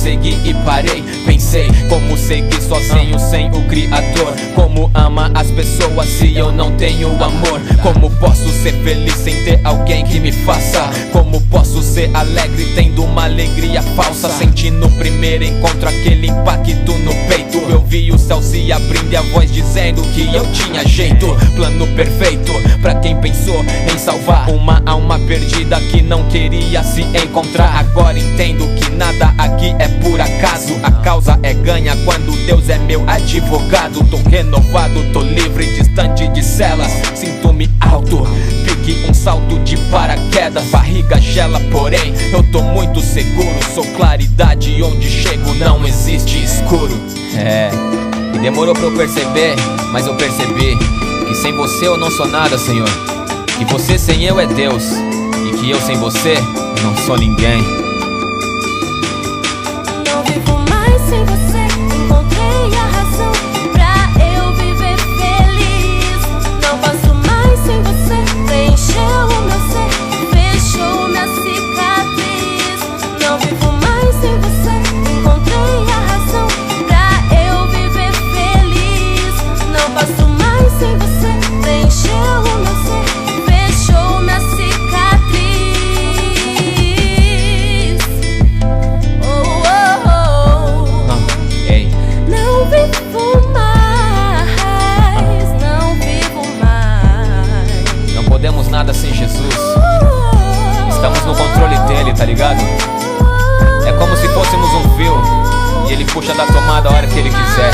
segui e parei. Pensei como seguir sozinho sem o Criador. Como ama as pessoas se eu não tenho amor? Como posso ser feliz sem ter alguém que me faça? Como posso ser alegre tendo uma alegria falsa? Senti no primeiro encontro aquele impacto no peito. Eu vi o céu se abrindo e a voz dizendo que eu tinha jeito. Plano perfeito pra quem pensou em salvar uma alma perdida que não queria se encontrar. Agora entendo que nada aqui é por acaso. A causa é ganha quando Deus é meu advogado. Tô renovado, tô livre, distante de celas. Sinto-me alto, pique um salto de paraquedas. Barriga gela, porém eu tô muito seguro. Sou claridade, onde chego não existe escuro. E demorou pra eu perceber, mas eu percebi que sem você eu não sou nada, Senhor. Que você sem eu é Deus, e que eu sem você não sou ninguém. Não vivo mais sem você, encontrei a razão pra eu viver feliz. Não passo mais sem você, preencheu o meu ser, fechou minha cicatriz. Não vivo mais sem você, encontrei a razão pra eu viver feliz. Não passo mais sem você, preencheu o meu ser, fechou minha cicatriz. Não vivo mais, não vivo mais. Não podemos nada sem Jesus. Estamos no controle dele, tá ligado? É como se fôssemos um fio e ele puxa da tomada a hora que ele quiser.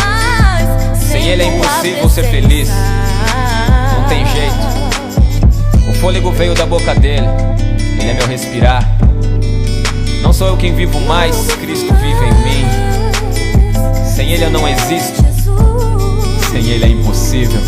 Sem ele é impossível ser feliz. Não tem jeito. O fôlego veio da boca dele, ele é meu respirar. Não sou eu quem vivo mais, Cristo vive em mim. Sem ele eu não existo, sem ele é impossível.